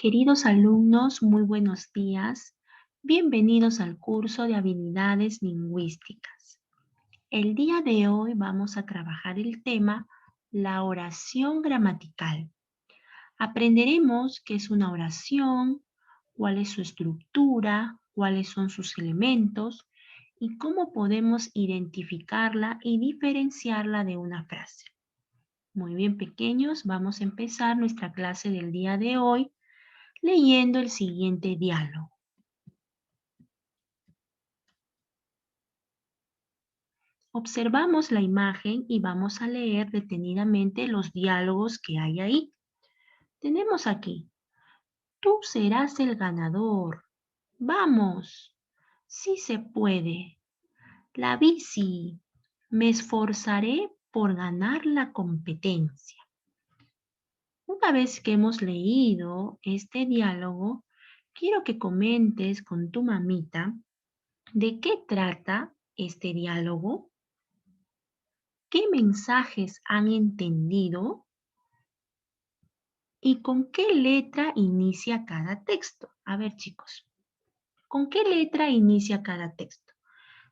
Queridos alumnos, muy buenos días. Bienvenidos al curso de habilidades lingüísticas. El día de hoy vamos a trabajar el tema la oración gramatical. Aprenderemos qué es una oración, cuál es su estructura, cuáles son sus elementos y cómo podemos identificarla y diferenciarla de una frase. Muy bien, pequeños, vamos a empezar nuestra clase del día de hoy leyendo el siguiente diálogo. Observamos la imagen y vamos a leer detenidamente los diálogos que hay ahí. Tenemos aquí, tú serás el ganador. Vamos, sí se puede. La bici, me esforzaré por ganar la competencia. Una vez que hemos leído este diálogo, quiero que comentes con tu mamita de qué trata este diálogo. ¿Qué mensajes han entendido? ¿Y con qué letra inicia cada texto? A ver, chicos, ¿con qué letra inicia cada texto?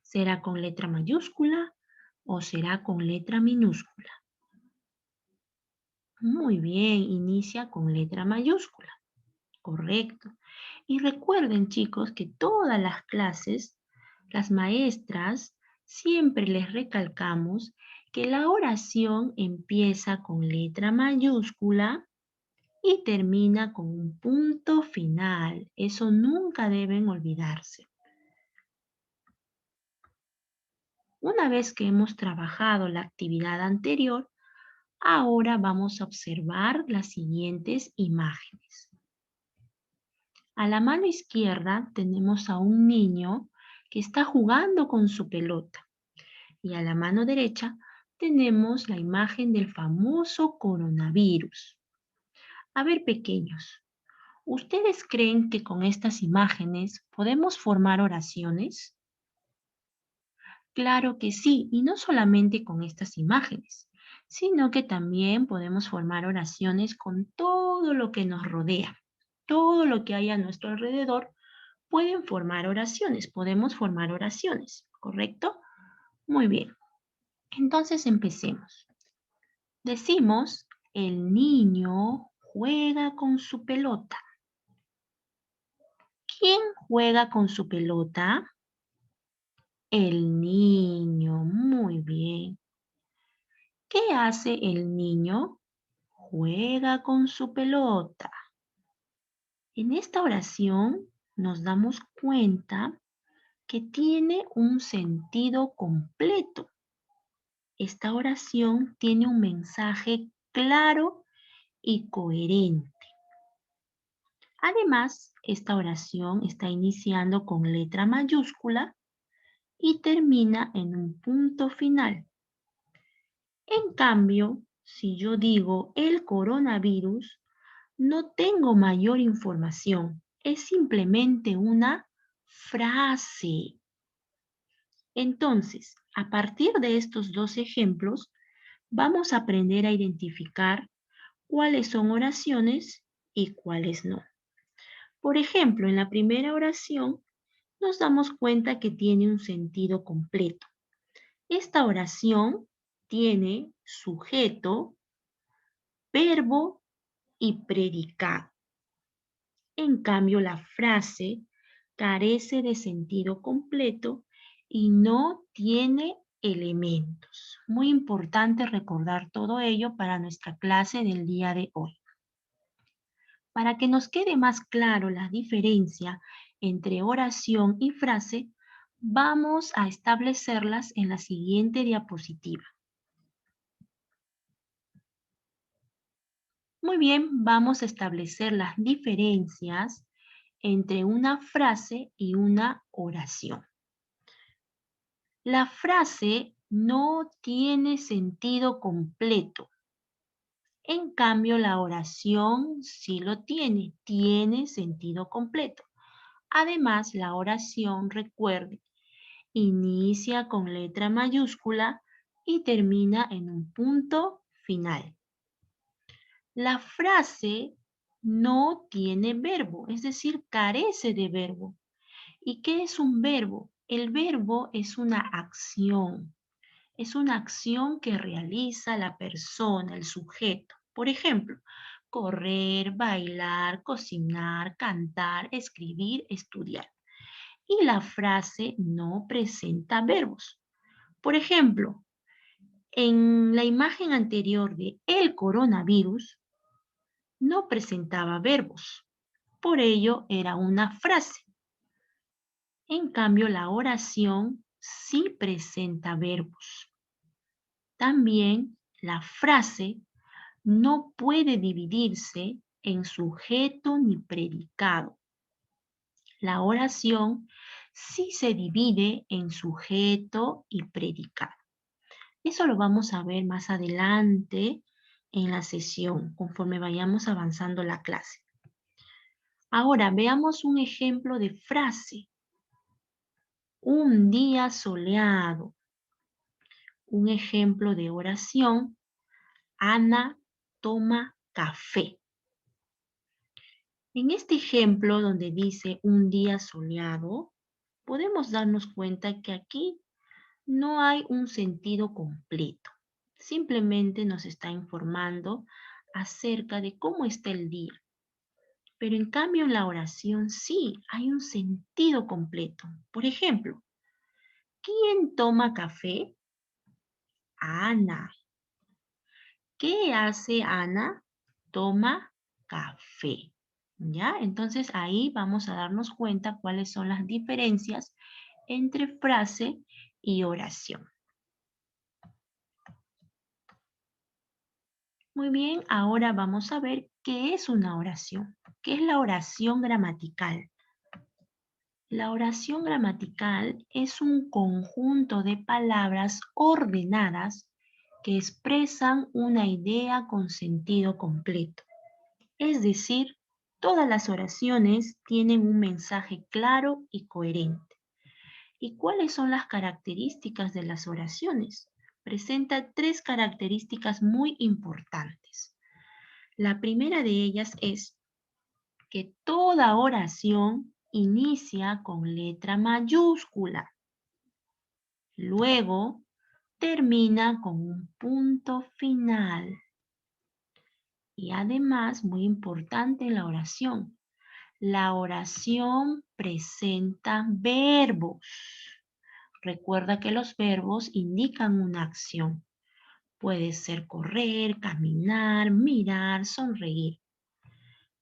¿Será con letra mayúscula o será con letra minúscula? Muy bien, inicia con letra mayúscula. Correcto. Y recuerden, chicos, que todas las clases, las maestras, siempre les recalcamos que la oración empieza con letra mayúscula y termina con un punto final. Eso nunca deben olvidarse. Una vez que hemos trabajado la actividad anterior, ahora vamos a observar las siguientes imágenes. A la mano izquierda tenemos a un niño que está jugando con su pelota y a la mano derecha tenemos la imagen del famoso coronavirus. A ver, pequeños, ¿ustedes creen que con estas imágenes podemos formar oraciones? Claro que sí, y no solamente con estas imágenes, sino que también podemos formar oraciones con todo lo que nos rodea. Todo lo que hay a nuestro alrededor pueden formar oraciones, podemos formar oraciones, ¿correcto? Muy bien, entonces empecemos. Decimos, el niño juega con su pelota. ¿Quién juega con su pelota? El niño, muy bien. ¿Qué hace el niño? Juega con su pelota. En esta oración nos damos cuenta que tiene un sentido completo. Esta oración tiene un mensaje claro y coherente. Además, esta oración está iniciando con letra mayúscula y termina en un punto final. En cambio, si yo digo el coronavirus, no tengo mayor información. Es simplemente una frase. Entonces, a partir de estos dos ejemplos, vamos a aprender a identificar cuáles son oraciones y cuáles no. Por ejemplo, en la primera oración nos damos cuenta que tiene un sentido completo. Esta oración tiene sujeto, verbo y predicado. En cambio, la frase carece de sentido completo y no tiene elementos. Muy importante recordar todo ello para nuestra clase del día de hoy. Para que nos quede más claro la diferencia entre oración y frase, vamos a establecerlas en la siguiente diapositiva. Muy bien, vamos a establecer las diferencias entre una frase y una oración. La frase no tiene sentido completo. En cambio, la oración sí lo tiene sentido completo. Además, la oración, recuerde, inicia con letra mayúscula y termina en un punto final. La frase no tiene verbo, es decir, carece de verbo. ¿Y qué es un verbo? El verbo es una acción. Es una acción que realiza la persona, el sujeto. Por ejemplo, correr, bailar, cocinar, cantar, escribir, estudiar. Y la frase no presenta verbos. Por ejemplo, en la imagen anterior de el coronavirus no presentaba verbos. Por ello era una frase. En cambio, la oración sí presenta verbos. También la frase no puede dividirse en sujeto ni predicado. La oración sí se divide en sujeto y predicado. Eso lo vamos a ver más adelante en la sesión, conforme vayamos avanzando la clase. Ahora veamos un ejemplo de frase. Un día soleado. Un ejemplo de oración. Ana toma café. En este ejemplo donde dice un día soleado, podemos darnos cuenta que aquí no hay un sentido completo. Simplemente nos está informando acerca de cómo está el día. Pero en cambio en la oración sí hay un sentido completo. Por ejemplo, ¿quién toma café? Ana. ¿Qué hace Ana? Toma café. ¿Ya? Entonces ahí vamos a darnos cuenta cuáles son las diferencias entre frase y oración. Muy bien, ahora vamos a ver qué es una oración. ¿Qué es la oración gramatical? La oración gramatical es un conjunto de palabras ordenadas que expresan una idea con sentido completo. Es decir, todas las oraciones tienen un mensaje claro y coherente. ¿Y cuáles son las características de las oraciones? Presenta tres características muy importantes. La primera de ellas es que toda oración inicia con letra mayúscula. Luego termina con un punto final. Y además, muy importante en la oración presenta verbos. Recuerda que los verbos indican una acción. Puede ser correr, caminar, mirar, sonreír.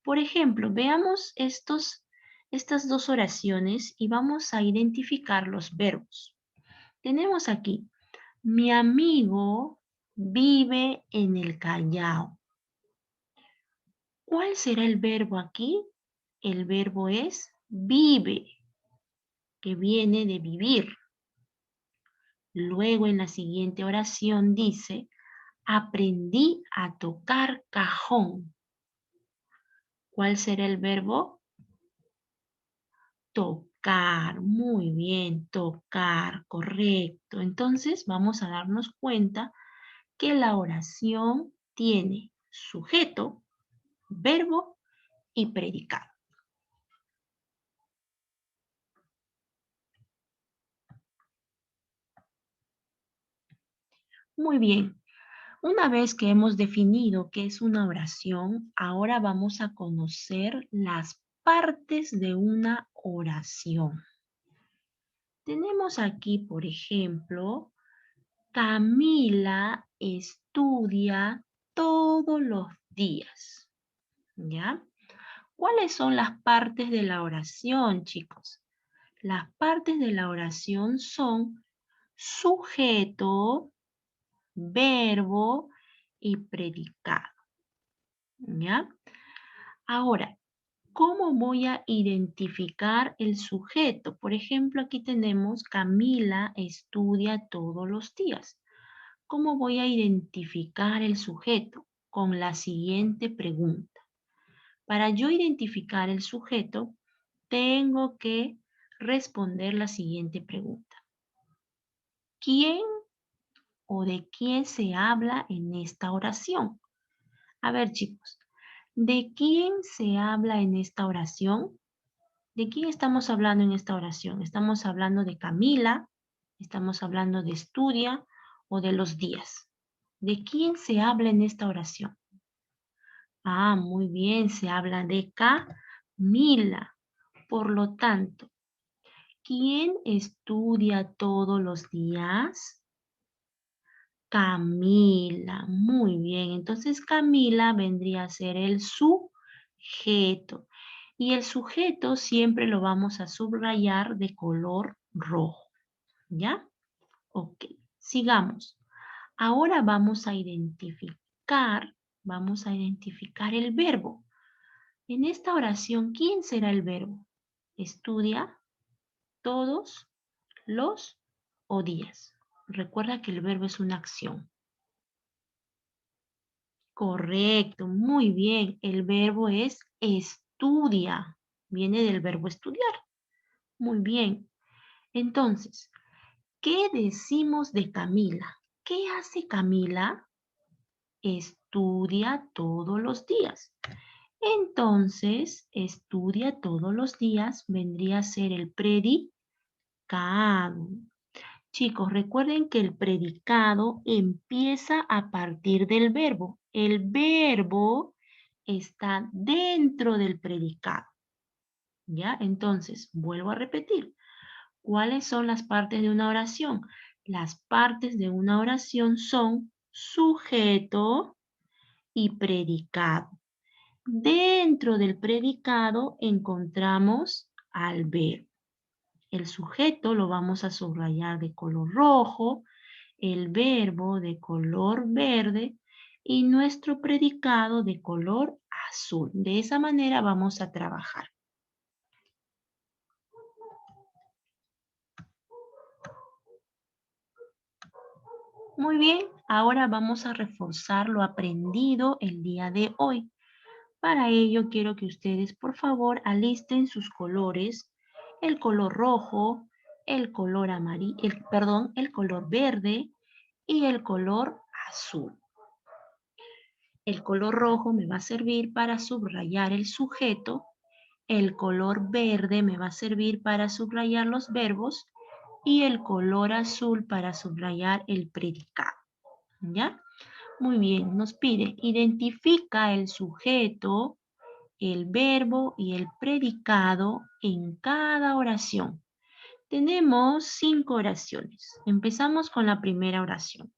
Por ejemplo, veamos estas dos oraciones y vamos a identificar los verbos. Tenemos aquí, mi amigo vive en el Callao. ¿Cuál será el verbo aquí? El verbo es vive, que viene de vivir. Luego en la siguiente oración dice, aprendí a tocar cajón. ¿Cuál será el verbo? Tocar, muy bien, tocar, correcto. Entonces vamos a darnos cuenta que la oración tiene sujeto, verbo y predicado. Muy bien, una vez que hemos definido qué es una oración, ahora vamos a conocer las partes de una oración. Tenemos aquí, por ejemplo, Camila estudia todos los días. ¿Ya? ¿Cuáles son las partes de la oración, chicos? Las partes de la oración son sujeto, verbo y predicado. ¿Ya? Ahora, ¿cómo voy a identificar el sujeto? Por ejemplo, aquí tenemos Camila estudia todos los días. ¿Cómo voy a identificar el sujeto? Con la siguiente pregunta. Para yo identificar el sujeto, tengo que responder la siguiente pregunta. ¿Quién o de quién se habla en esta oración? A ver, chicos, ¿De quién se habla en esta oración? ¿De quién estamos hablando en esta oración? ¿Estamos hablando de Camila? ¿Estamos hablando de Estudia o de los días? ¿De quién se habla en esta oración? Ah, muy bien, se habla de Camila. Por lo tanto, ¿quién estudia todos los días? Camila. Muy bien, entonces Camila vendría a ser el sujeto. Y el sujeto siempre lo vamos a subrayar de color rojo. ¿Ya? Ok, sigamos. Ahora vamos a identificar el verbo. En esta oración, ¿quién será el verbo? ¿Estudia, todos, los o días? Recuerda que el verbo es una acción. Correcto, muy bien. El verbo es estudia. Viene del verbo estudiar. Muy bien. Entonces, ¿qué decimos de Camila? ¿Qué hace Camila? Estudia todos los días. Entonces, estudia todos los días vendría a ser el predicado. Chicos, recuerden que el predicado empieza a partir del verbo. El verbo está dentro del predicado. ¿Ya? Entonces, vuelvo a repetir. ¿Cuáles son las partes de una oración? Las partes de una oración son sujeto y predicado. Dentro del predicado encontramos al verbo. El sujeto lo vamos a subrayar de color rojo, el verbo de color verde y nuestro predicado de color azul. De esa manera vamos a trabajar. Muy bien, ahora vamos a reforzar lo aprendido el día de hoy. Para ello quiero que ustedes por favor alisten sus colores, el color rojo, el color amarillo, el color verde y el color azul. El color rojo me va a servir para subrayar el sujeto, el color verde me va a servir para subrayar los verbos y el color azul para subrayar el predicado. ¿Ya? Muy bien, nos pide identifica el sujeto, el verbo y el predicado en cada oración. Tenemos 5 oraciones. Empezamos con la primera oración.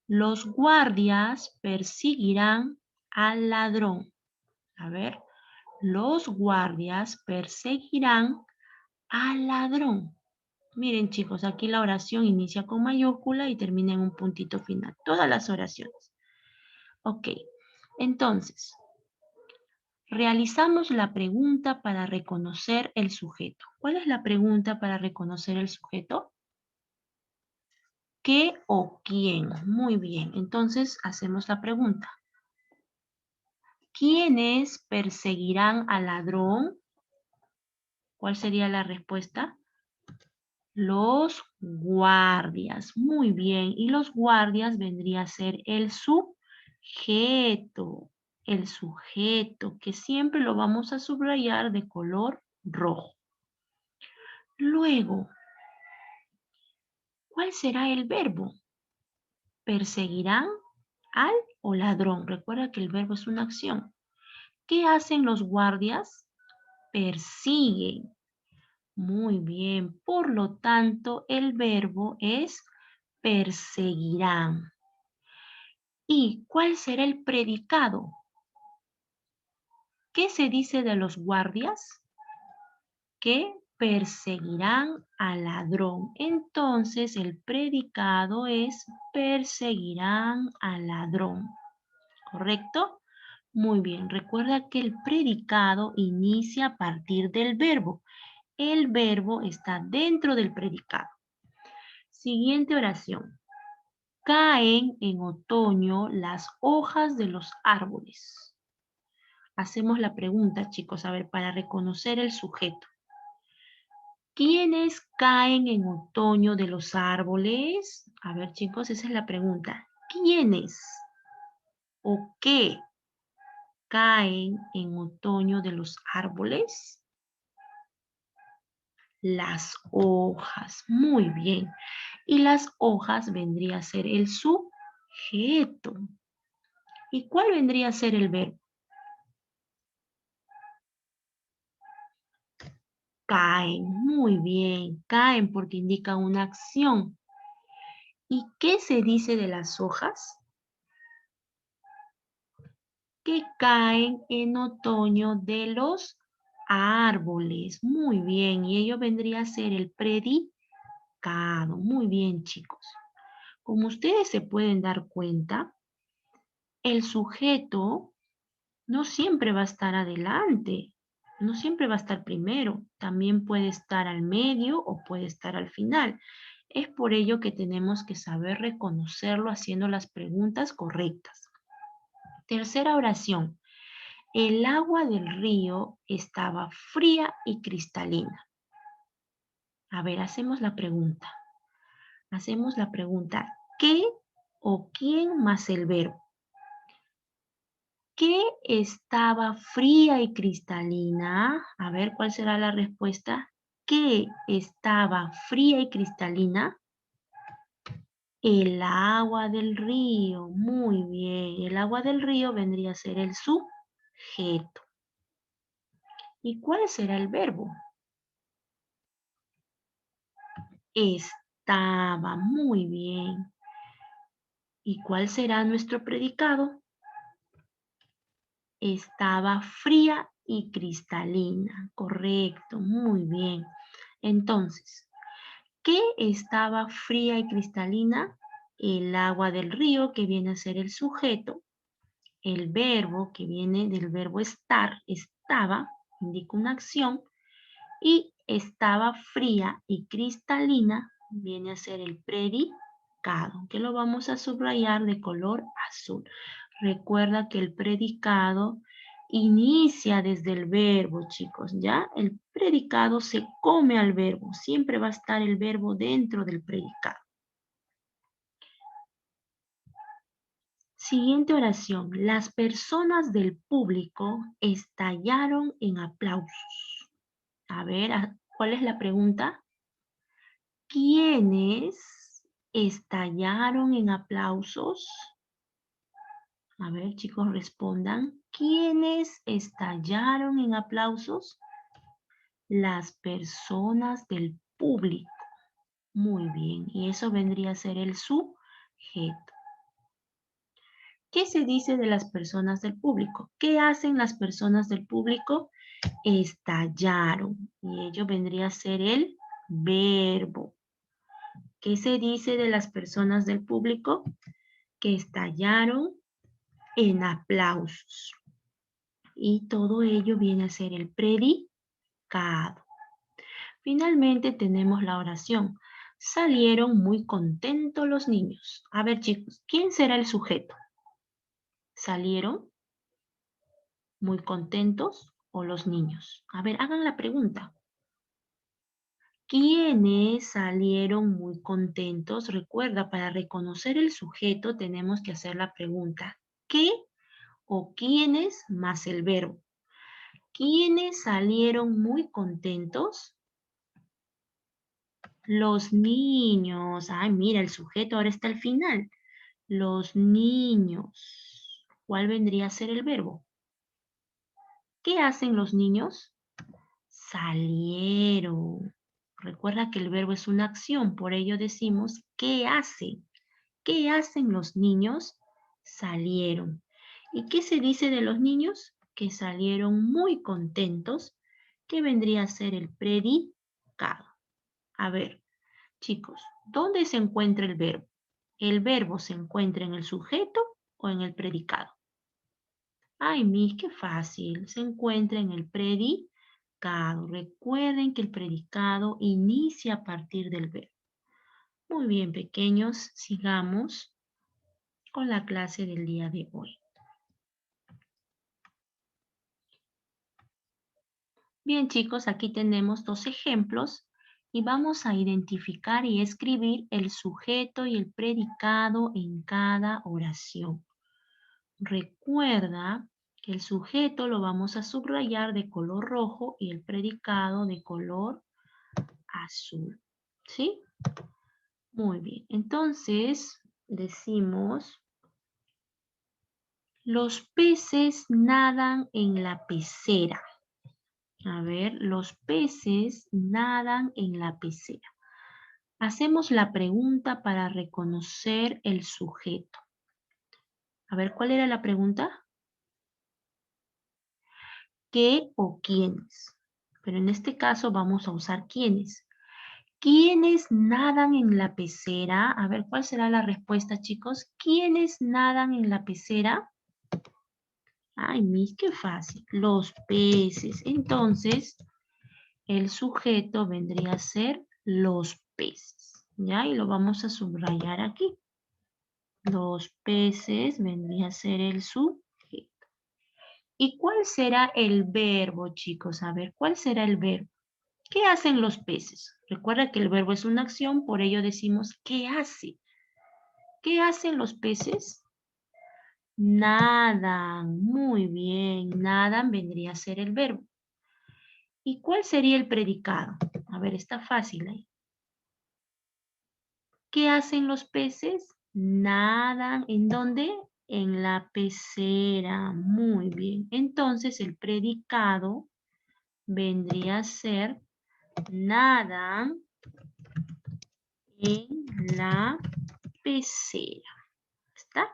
Los guardias perseguirán al ladrón. A ver, los guardias perseguirán al ladrón. Miren chicos, aquí la oración inicia con mayúscula y termina en un puntito final. Todas las oraciones. Ok, entonces, realizamos la pregunta para reconocer el sujeto. ¿Cuál es la pregunta para reconocer el sujeto? ¿Qué o quién? Muy bien, entonces hacemos la pregunta. ¿Quiénes perseguirán al ladrón? ¿Cuál sería la respuesta? Los guardias. Muy bien, y los guardias vendría a ser el sujeto. El sujeto, que siempre lo vamos a subrayar de color rojo. Luego, ¿cuál será el verbo? ¿Perseguirán al o ladrón? Recuerda que el verbo es una acción. ¿Qué hacen los guardias? Persiguen. Muy bien. Por lo tanto, el verbo es perseguirán. ¿Y cuál será el predicado? ¿Qué se dice de los guardias? Que perseguirán al ladrón. Entonces el predicado es perseguirán al ladrón. ¿Correcto? Muy bien. Recuerda que el predicado inicia a partir del verbo. El verbo está dentro del predicado. Siguiente oración. Caen en otoño las hojas de los árboles. Hacemos la pregunta, chicos, a ver, para reconocer el sujeto. ¿Quiénes caen en otoño de los árboles? A ver, chicos, esa es la pregunta. ¿Quiénes? ¿O qué? caen en otoño de los árboles? Las hojas, muy bien. Y las hojas vendría a ser el sujeto. ¿Y cuál vendría a ser el verbo? Caen, muy bien. Caen porque indica una acción. ¿Y qué se dice de las hojas? Que caen en otoño de los árboles. Muy bien. Y ello vendría a ser el predicado. Muy bien, chicos. Como ustedes se pueden dar cuenta, el sujeto no siempre va a estar adelante, no siempre va a estar primero, también puede estar al medio o puede estar al final. Es por ello que tenemos que saber reconocerlo haciendo las preguntas correctas. Tercera oración. El agua del río estaba fría y cristalina. A ver, hacemos la pregunta. Hacemos la pregunta, ¿qué o quién más el verbo? ¿Qué estaba fría y cristalina? A ver, ¿cuál será la respuesta? ¿Qué estaba fría y cristalina? El agua del río. Muy bien. El agua del río vendría a ser el sujeto. ¿Y cuál será el verbo? Estaba. Muy bien. ¿Y cuál será nuestro predicado? Estaba fría y cristalina. Correcto. Muy bien. Entonces, ¿qué estaba fría y cristalina? El agua del río, que viene a ser el sujeto. El verbo, que viene del verbo estar, estaba, indica una acción. Y estaba fría y cristalina, viene a ser el predicado, que lo vamos a subrayar de color azul. Recuerda que el predicado inicia desde el verbo, chicos, ¿ya? El predicado se come al verbo. Siempre va a estar el verbo dentro del predicado. Siguiente oración. Las personas del público estallaron en aplausos. A ver, ¿cuál es la pregunta? ¿Quiénes estallaron en aplausos? A ver, chicos, respondan. ¿Quiénes estallaron en aplausos? Las personas del público. Muy bien, y eso vendría a ser el sujeto. ¿Qué se dice de las personas del público? ¿Qué hacen las personas del público? Estallaron, y ello vendría a ser el verbo. ¿Qué se dice de las personas del público? Que estallaron en aplausos. Y todo ello viene a ser el predicado. Finalmente tenemos la oración. Salieron muy contentos los niños. A ver, chicos, ¿quién será el sujeto? ¿Salieron muy contentos o los niños? A ver, hagan la pregunta. ¿Quiénes salieron muy contentos? Recuerda, para reconocer el sujeto tenemos que hacer la pregunta. ¿Qué o quiénes más el verbo? ¿Quiénes salieron muy contentos? Los niños. Ay, mira, el sujeto ahora está al final. Los niños. ¿Cuál vendría a ser el verbo? ¿Qué hacen los niños? Salieron. Recuerda que el verbo es una acción, por ello decimos ¿qué hacen? ¿Qué hacen los niños? Salieron. ¿Y qué se dice de los niños? Que salieron muy contentos, que vendría a ser el predicado. A ver, chicos, ¿dónde se encuentra el verbo? ¿El verbo se encuentra en el sujeto o en el predicado? Ay, mis, qué fácil. Se encuentra en el predicado. Recuerden que el predicado inicia a partir del verbo. Muy bien, pequeños, sigamos con la clase del día de hoy. Bien, chicos, aquí tenemos dos ejemplos y vamos a identificar y escribir el sujeto y el predicado en cada oración. Recuerda que el sujeto lo vamos a subrayar de color rojo y el predicado de color azul. ¿Sí? Muy bien. Entonces, decimos, los peces nadan en la pecera. A ver, los peces nadan en la pecera. Hacemos la pregunta para reconocer el sujeto. A ver, ¿cuál era la pregunta? ¿Qué o quiénes? Pero en este caso vamos a usar quiénes. ¿Quiénes nadan en la pecera? A ver, ¿cuál será la respuesta, chicos? ¿Quiénes nadan en la pecera? Ay, mis, qué fácil. Los peces. Entonces, el sujeto vendría a ser los peces. ¿Ya? Y lo vamos a subrayar aquí. Los peces vendría a ser el sujeto. ¿Y cuál será el verbo, chicos? A ver, ¿cuál será el verbo? ¿Qué hacen los peces? Recuerda que el verbo es una acción, por ello decimos ¿qué hace? ¿Qué hacen los peces? Nadan. Muy bien, nadan vendría a ser el verbo. ¿Y cuál sería el predicado? A ver, está fácil ahí. ¿Qué hacen los peces? Nadan. ¿En dónde? En la pecera. Muy bien. Entonces el predicado vendría a ser nadan en la pecera. ¿Está?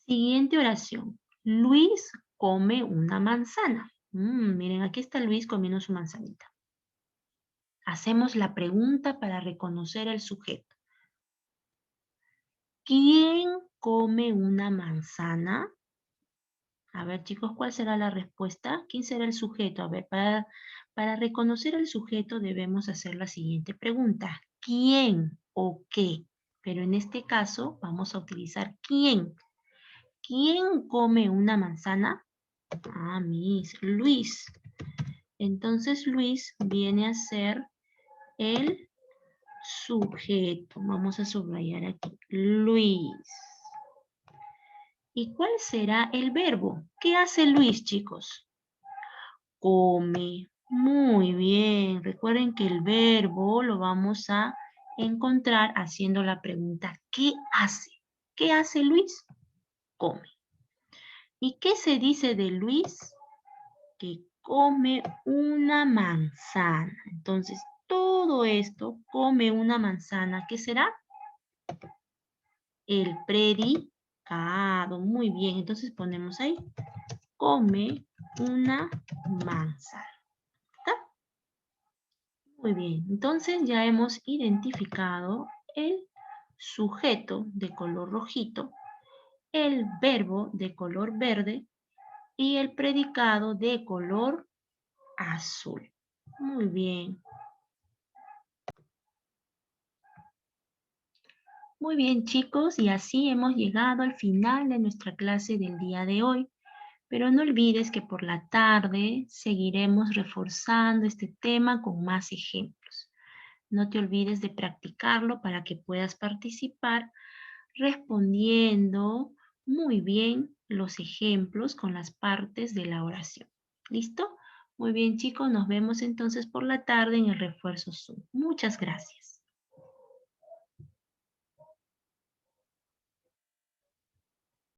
Siguiente oración. Luis come una manzana. Miren, aquí está Luis comiendo su manzanita. Hacemos la pregunta para reconocer el sujeto. ¿Quién come una manzana? A ver, chicos, ¿cuál será la respuesta? ¿Quién será el sujeto? A ver, para reconocer al sujeto debemos hacer la siguiente pregunta. ¿Quién o qué? Pero en este caso vamos a utilizar ¿quién? ¿Quién come una manzana? Ah, Miss, Luis. Entonces Luis viene a ser el sujeto. Vamos a subrayar aquí. Luis. ¿Y cuál será el verbo? ¿Qué hace Luis, chicos? Come. Muy bien. Recuerden que el verbo lo vamos a encontrar haciendo la pregunta ¿qué hace? ¿Qué hace Luis? Come. ¿Y qué se dice de Luis? Que come una manzana. Entonces, todo esto come una manzana. ¿Qué será? El predicado. Muy bien, entonces ponemos ahí. Come una manzana. ¿Está? Muy bien, entonces ya hemos identificado el sujeto de color rojito, el verbo de color verde y el predicado de color azul. Muy bien. Muy bien, chicos, y así hemos llegado al final de nuestra clase del día de hoy. Pero no olvides que por la tarde seguiremos reforzando este tema con más ejemplos. No te olvides de practicarlo para que puedas participar respondiendo muy bien los ejemplos con las partes de la oración. ¿Listo? Muy bien, chicos, nos vemos entonces por la tarde en el refuerzo Zoom. Muchas gracias.